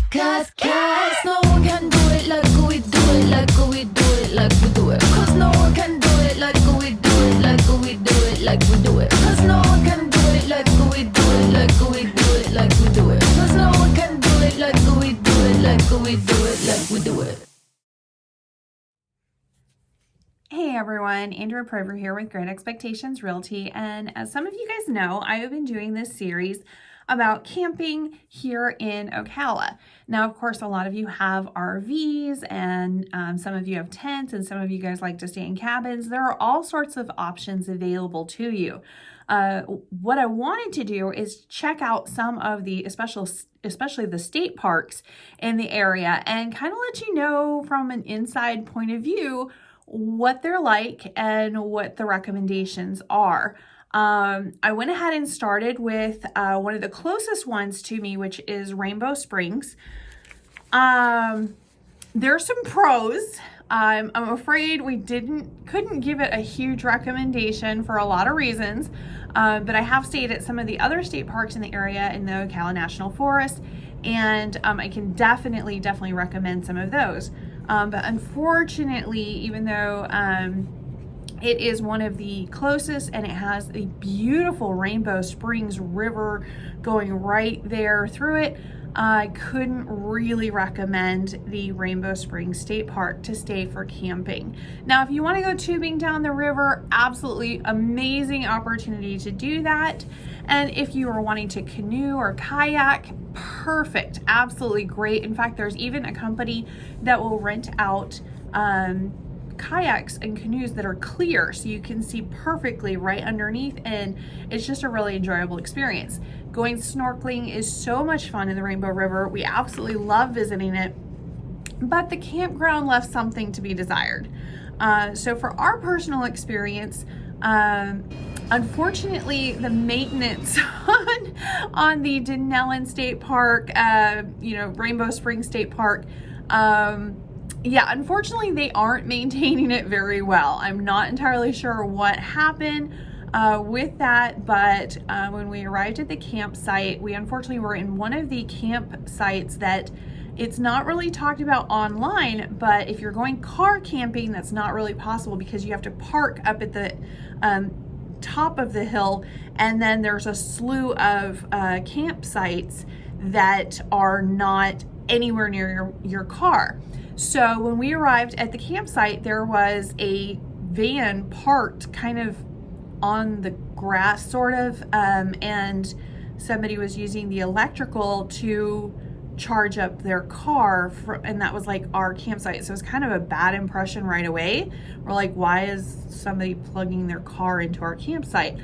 Cause no one can do it like we do it, like we do it, like we do it. Cause no one can do it like we do it, like we do it, like we do it. Cause no one can do it like we do it, like we do it, like we do it. Cause no one can do it like we do it, like we do it, like we do it. Hey everyone, Andrea Prover here with Great Expectations Realty, and as some of you guys know, I have been doing this series about camping here in Ocala. Now, of course, a lot of you have RVs, and some of you have tents, and some of you guys like to stay in cabins. There are all sorts of options available to you. What I wanted to do is check out some of the, especially the state parks in the area, and kind of let you know from an inside point of view what they're like and what the recommendations are. I went ahead and started with one of the closest ones to me, which is Rainbow Springs. There's some pros. I'm afraid we couldn't give it a huge recommendation for a lot of reasons, but I have stayed at some of the other state parks in the area in the Ocala National Forest, and I can definitely recommend some of those. But unfortunately, even though it is one of the closest and it has a beautiful Rainbow Springs River going right there through it, I couldn't really recommend the Rainbow Springs State Park to stay for camping. Now, if you want to go tubing down the river, absolutely amazing opportunity to do that. And if you are wanting to canoe or kayak, perfect, absolutely great. In fact, there's even a company that will rent out kayaks and canoes that are clear so you can see perfectly right underneath, and it's just a really enjoyable experience. Going snorkeling is so much fun in the Rainbow River. We absolutely love visiting it, but the campground left something to be desired. So for our personal experience, unfortunately, the maintenance on the Denellen State Park, Rainbow Springs State Park, unfortunately, they aren't maintaining it very well. I'm not entirely sure what happened with that, but when we arrived at the campsite, we unfortunately were in one of the campsites that it's not really talked about online, but if you're going car camping, that's not really possible because you have to park up at the top of the hill, and then there's a slew of campsites that are not anywhere near your car. So when we arrived at the campsite, there was a van parked kind of on the grass sort of, and somebody was using the electrical to charge up their car and that was like our campsite. So it was kind of a bad impression right away. We're like, why is somebody plugging their car into our campsite?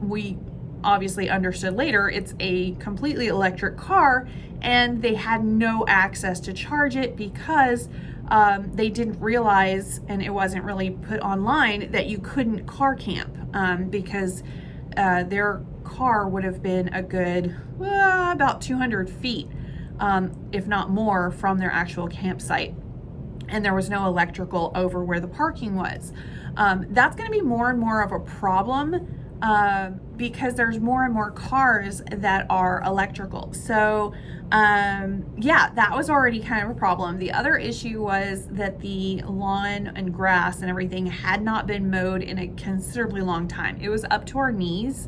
We obviously understood later it's a completely electric car, and they had no access to charge it because they didn't realize, and it wasn't really put online, that you couldn't car camp because their car would have been a good about 200 feet, if not more, from their actual campsite. And there was no electrical over where the parking was. That's going to be more and more of a problem because there's more and more cars that are electrical. So that was already kind of a problem. The other issue was that the lawn and grass and everything had not been mowed in a considerably long time. It was up to our knees,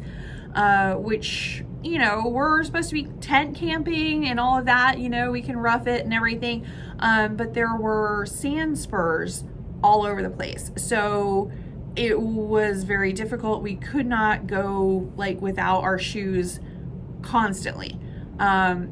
which, we're supposed to be tent camping and all of that, we can rough it and everything. But there were sand spurs all over the place. So it was very difficult. We could not go without our shoes constantly,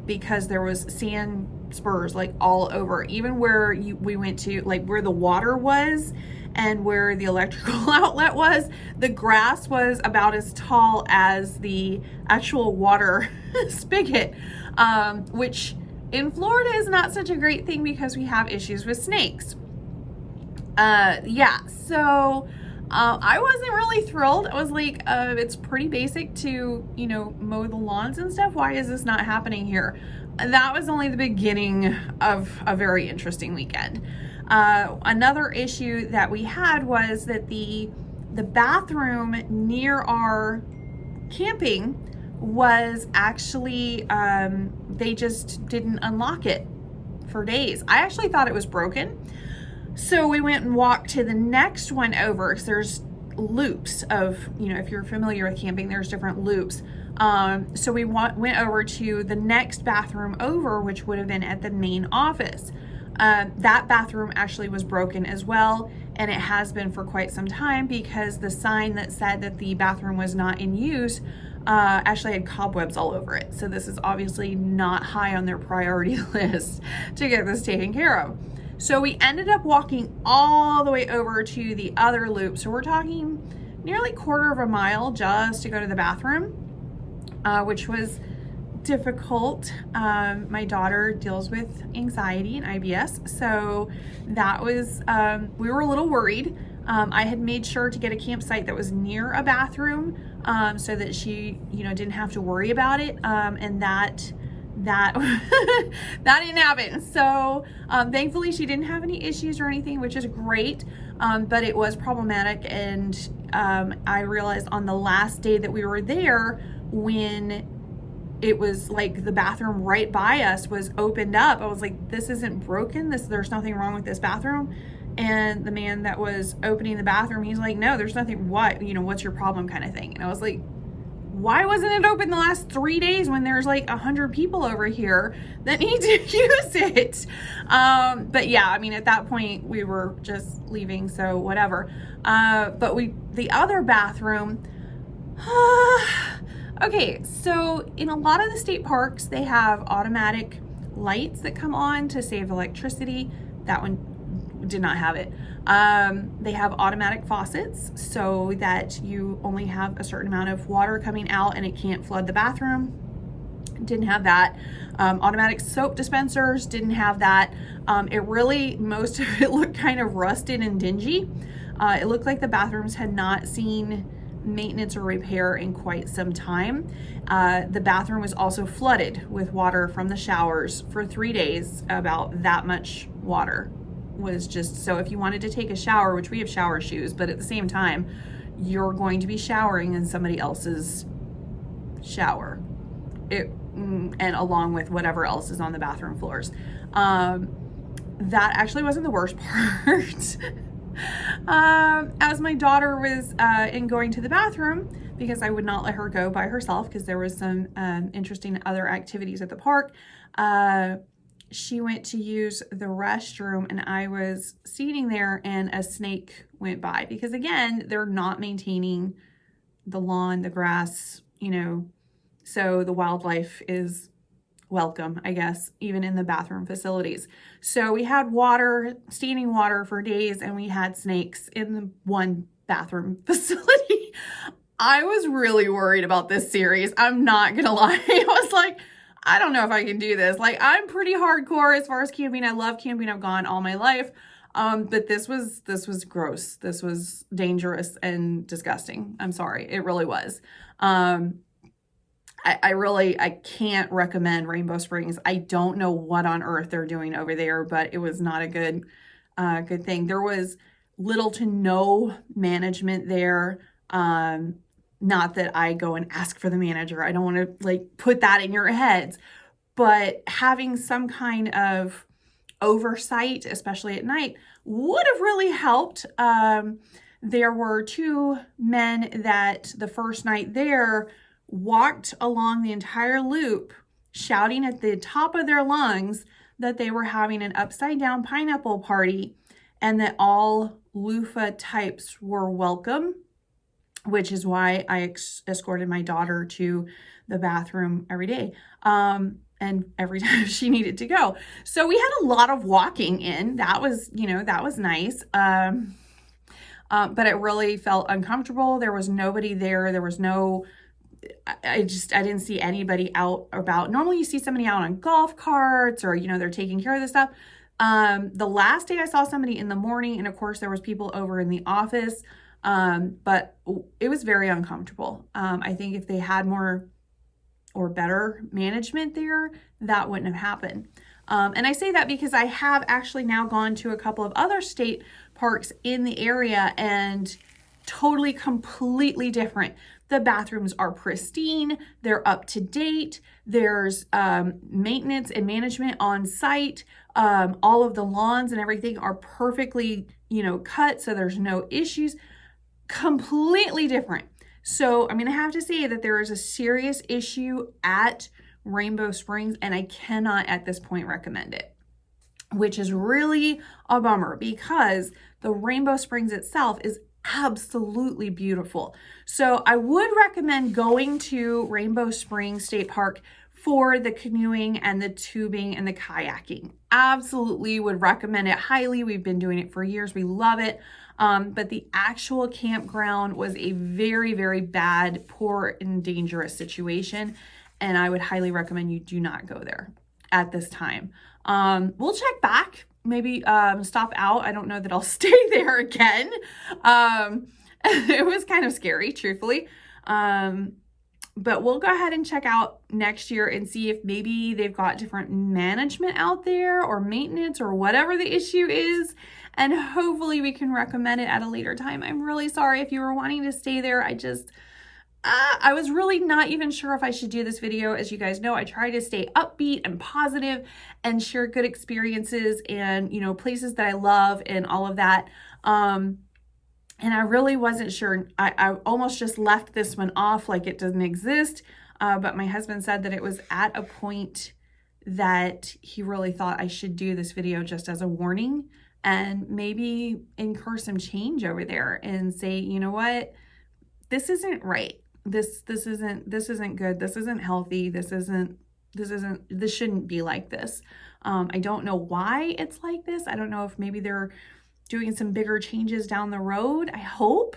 because there was sand spurs all over, even where we went to, where the water was and where the electrical outlet was. The grass was about as tall as the actual water spigot, which in Florida is not such a great thing because we have issues with snakes. So I wasn't really thrilled. I was like, it's pretty basic to, mow the lawns and stuff. Why is this not happening here? That was only the beginning of a very interesting weekend. Another issue that we had was that the bathroom near our camping was actually, they just didn't unlock it for days. I actually thought it was broken. So we went and walked to the next one over, because there's loops of, you know, if you're familiar with camping, there's different loops. So we went over to the next bathroom over, which would have been at the main office. That bathroom actually was broken as well, and it has been for quite some time, because the sign that said that the bathroom was not in use actually had cobwebs all over it. So this is obviously not high on their priority list to get this taken care of. So we ended up walking all the way over to the other loop. So we're talking nearly 1/4 of a mile just to go to the bathroom, which was difficult. My daughter deals with anxiety and IBS, so that was, we were a little worried. I had made sure to get a campsite that was near a bathroom, so that she, you know, didn't have to worry about it, and that that didn't happen. So thankfully she didn't have any issues or anything, which is great, but it was problematic. And I realized on the last day that we were there, when it was like the bathroom right by us was opened up, I was like, this isn't broken, there's nothing wrong with this bathroom. And the man that was opening the bathroom, he's like, no, there's nothing, what, you know, what's your problem, kind of thing. And I was like, why wasn't it open the last 3 days when there's like 100 people over here that need to use it? But yeah, I mean, at that point we were just leaving, so whatever. But the other bathroom, okay, so in a lot of the state parks, they have automatic lights that come on to save electricity. That one did not have it. They have automatic faucets so that you only have a certain amount of water coming out and it can't flood the bathroom. Didn't have that. Automatic soap dispensers, didn't have that. It really, most of it looked kind of rusted and dingy. It looked like the bathrooms had not seen maintenance or repair in quite some time. The bathroom was also flooded with water from the showers for 3 days. About that much water was just, so if you wanted to take a shower, which we have shower shoes, but at the same time, you're going to be showering in somebody else's shower, and along with whatever else is on the bathroom floors. That actually wasn't the worst part. As my daughter was in going to the bathroom, because I would not let her go by herself because there was some interesting other activities at the park, she went to use the restroom, and I was sitting there and a snake went by, because again, they're not maintaining the lawn, the grass, you know, so the wildlife is welcome, I guess, even in the bathroom facilities. So we had water, standing water for days, and we had snakes in the one bathroom facility. I was really worried about this series. I'm not gonna lie. I was like, I don't know if I can do this. Like, I'm pretty hardcore as far as camping. I love camping. I've gone all my life. But this was gross. This was dangerous and disgusting. I'm sorry. It really was. I can't recommend Rainbow Springs. I don't know what on earth they're doing over there, but it was not a good thing. There was little to no management there. Not that I go and ask for the manager. I don't want to like put that in your heads, but having some kind of oversight, especially at night, would have really helped. There were 2 men that the first night there walked along the entire loop shouting at the top of their lungs that they were having an upside down pineapple party and that all loofah types were welcome, which is why I escorted my daughter to the bathroom every day, and every time she needed to go. So we had a lot of walking in. That was, you know, that was nice. But it really felt uncomfortable. There was nobody there. There was no, I didn't see anybody out or about. Normally you see somebody out on golf carts or, you know, they're taking care of this stuff. The last day I saw somebody in the morning, and of course there was people over in the office. But it was very uncomfortable. I think if they had more or better management there, that wouldn't have happened. And I say that because I have actually now gone to a couple of other state parks in the area, and totally completely different. The bathrooms are pristine. They're up to date. There's maintenance and management on site. All of the lawns and everything are perfectly, cut, so there's no issues. Completely different. So I'm going to have to say that there is a serious issue at Rainbow Springs, and I cannot at this point recommend it, which is really a bummer because the Rainbow Springs itself is absolutely beautiful. So I would recommend going to Rainbow Springs State Park for the canoeing and the tubing and the kayaking. Absolutely would recommend it highly. We've been doing it for years. We love it. But the actual campground was a very, very bad, poor, and dangerous situation. And I would highly recommend you do not go there at this time. We'll check back, maybe stop out. I don't know that I'll stay there again. It was kind of scary, truthfully. But we'll go ahead and check out next year and see if maybe they've got different management out there or maintenance or whatever the issue is. And hopefully we can recommend it at a later time. I'm really sorry if you were wanting to stay there. I was really not even sure if I should do this video. As you guys know, I try to stay upbeat and positive and share good experiences and, places that I love and all of that. And I really wasn't sure. I almost just left this one off like it doesn't exist. But my husband said that it was at a point that he really thought I should do this video just as a warning and maybe incur some change over there and say, you know what, this isn't right. This isn't good. This isn't healthy. This shouldn't be like this. I don't know why it's like this. I don't know if maybe they're doing some bigger changes down the road. I hope.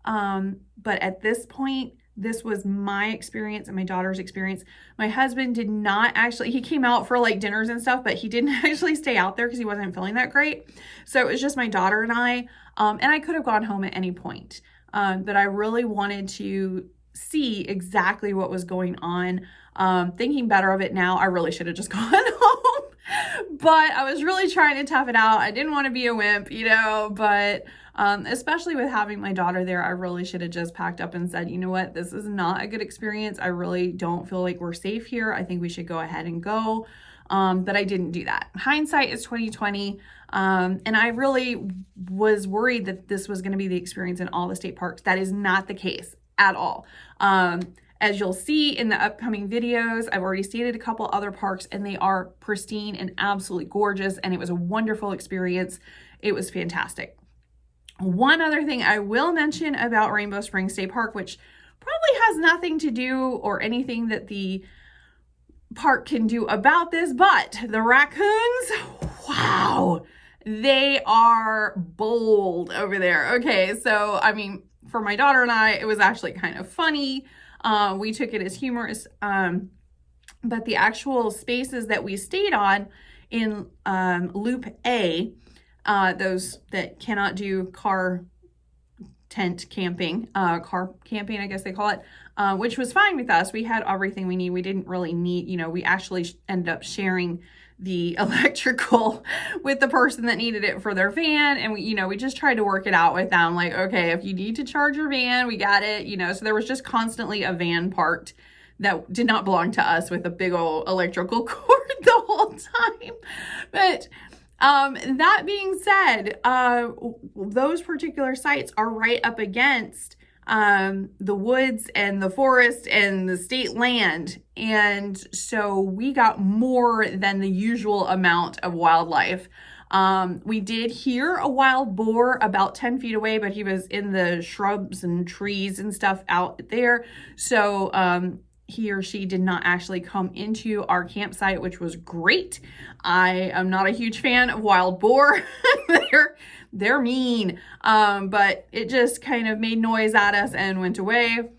But at this point, this was my experience and my daughter's experience. My husband did not actually, he came out for like dinners and stuff, but he didn't actually stay out there because he wasn't feeling that great. So it was just my daughter and I, and I could have gone home at any point. But I really wanted to see exactly what was going on. Thinking better of it now, I really should have just gone home. But I was really trying to tough it out. I didn't want to be a wimp, but especially with having my daughter there, I really should have just packed up and said, you know what, this is not a good experience. I really don't feel like we're safe here. I think we should go ahead and go. But I didn't do that. Hindsight is 2020. And I really was worried that this was going to be the experience in all the state parks. That is not the case at all. As you'll see in the upcoming videos, I've already stated a couple other parks and they are pristine and absolutely gorgeous. And it was a wonderful experience. It was fantastic. One other thing I will mention about Rainbow Springs State Park, which probably has nothing to do or anything that the park can do about this, but the raccoons, wow, they are bold over there. Okay, so I mean, for my daughter and I, it was actually kind of funny. We took it as humorous, but the actual spaces that we stayed on in Loop A, those that cannot do car tent camping, car camping, I guess they call it, which was fine with us. We had everything we need. We didn't really need, we actually ended up sharing the electrical with the person that needed it for their van. And we just tried to work it out with them. Like, okay, if you need to charge your van, we got it, so there was just constantly a van parked that did not belong to us with a big old electrical cord the whole time. But that being said, those particular sites are right up against the woods and the forest and the state land. And so we got more than the usual amount of wildlife. We did hear a wild boar about 10 feet away, but he was in the shrubs and trees and stuff out there. So, he or she did not actually come into our campsite, which was great. I am not a huge fan of wild boar. They're mean, but it just kind of made noise at us and went away.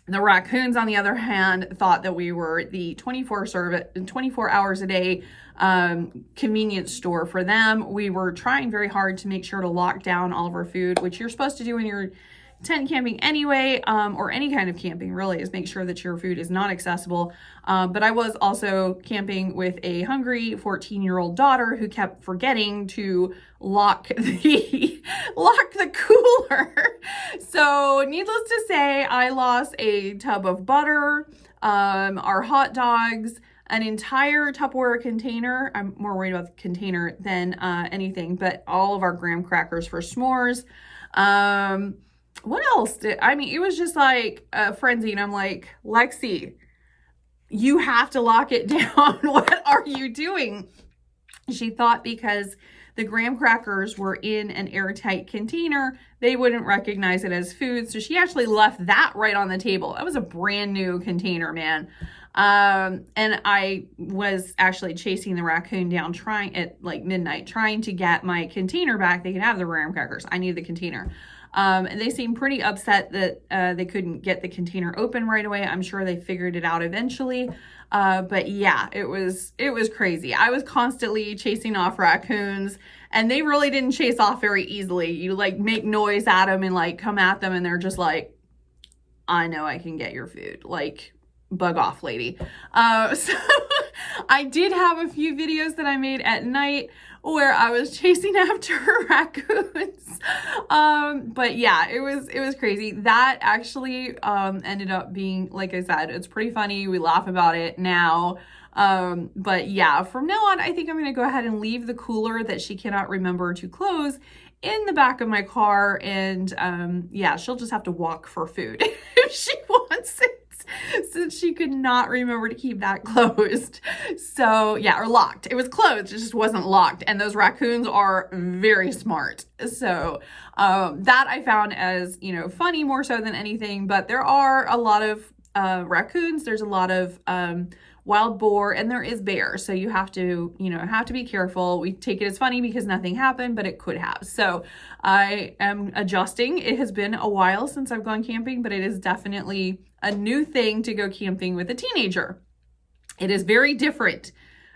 The raccoons, on the other hand, thought that we were the 24 hours a day convenience store for them. We were trying very hard to make sure to lock down all of our food, which you're supposed to do when you're tent camping anyway, or any kind of camping really, is make sure that your food is not accessible. But I was also camping with a hungry 14-year-old daughter who kept forgetting to lock the cooler. So needless to say, I lost a tub of butter, our hot dogs, an entire Tupperware container. I'm more worried about the container than anything, but all of our graham crackers for s'mores. What else it was just like a frenzy, and I'm like, Lexi, you have to lock it down. What are you doing? She thought because the graham crackers were in an airtight container, they wouldn't recognize it as food. So she actually left that right on the table. That was a brand new container, man. And I was actually chasing the raccoon down, trying at like midnight, trying to get my container back. They can have the graham crackers. I need the container. And they seemed pretty upset that they couldn't get the container open right away. I'm sure they figured it out eventually. But yeah, it was crazy. I was constantly chasing off raccoons, and they really didn't chase off very easily. You like make noise at them and like come at them, and they're just like, I know I can get your food. Like, bug off, lady. So I did have a few videos that I made at night where I was chasing after raccoons. But yeah, it was crazy. That actually ended up being, like I said, it's pretty funny. We laugh about it now. But yeah, from now on, I think I'm going to go ahead and leave the cooler that she cannot remember to close in the back of my car. And yeah, she'll just have to walk for food if she wants it, since she could not remember to keep that closed. So yeah, or locked. It was closed, it just wasn't locked. And those raccoons are very smart. So that I found as, funny more so than anything. But there are a lot of raccoons. There's a lot of wild boar, and there is bear. So you have to, be careful. We take it as funny because nothing happened, but it could have. So I am adjusting. It has been a while since I've gone camping, but it is definitely a new thing to go camping with a teenager. It is very different.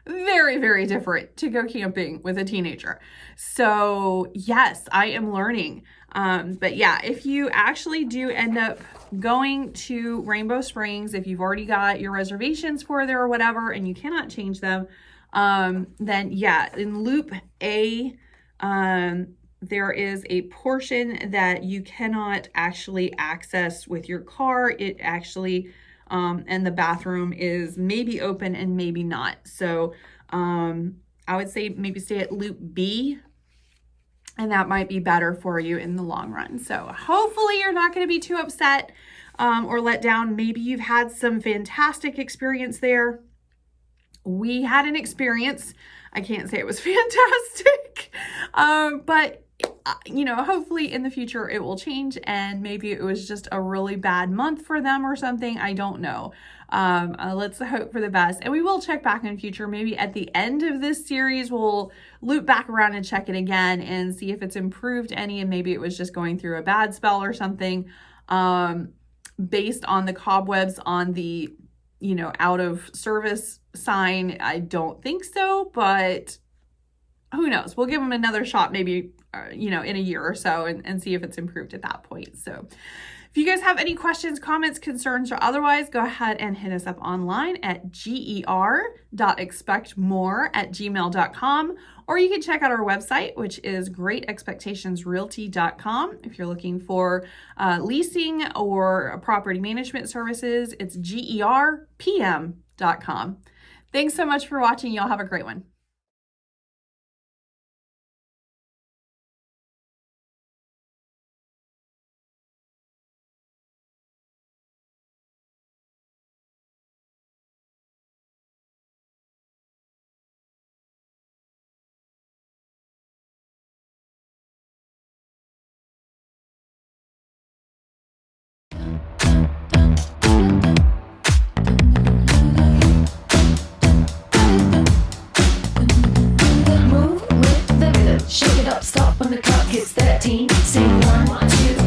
Very, very different to go camping with a teenager. So yes, I am learning. But yeah, if you actually do end up going to Rainbow Springs, if you've already got your reservations for there or whatever, and you cannot change them, then yeah, in Loop A, there is a portion that you cannot actually access with your car. It actually, and the bathroom is maybe open and maybe not. So I would say maybe stay at Loop B, and that might be better for you in the long run. So hopefully you're not going to be too upset or let down. Maybe you've had some fantastic experience there. We had an experience. I can't say it was fantastic, but hopefully in the future it will change, and maybe it was just a really bad month for them or something. I don't know. Let's hope for the best, and we will check back in the future. Maybe at the end of this series, we'll loop back around and check it again and see if it's improved any, and maybe it was just going through a bad spell or something. Based on the cobwebs on the, out of service sign, I don't think so, but who knows? We'll give them another shot, maybe, in a year or so, and see if it's improved at that point. So if you guys have any questions, comments, concerns, or otherwise, go ahead and hit us up online at GER.ExpectMore@gmail.com, or you can check out our website, which is GER.ExpectationsRealty.com. If you're looking for leasing or property management services, it's GERPM.com. Thanks so much for watching. Y'all have a great one. Move with the rhythm, shake it up, stop when the clock hits 13. Sing 1, 2,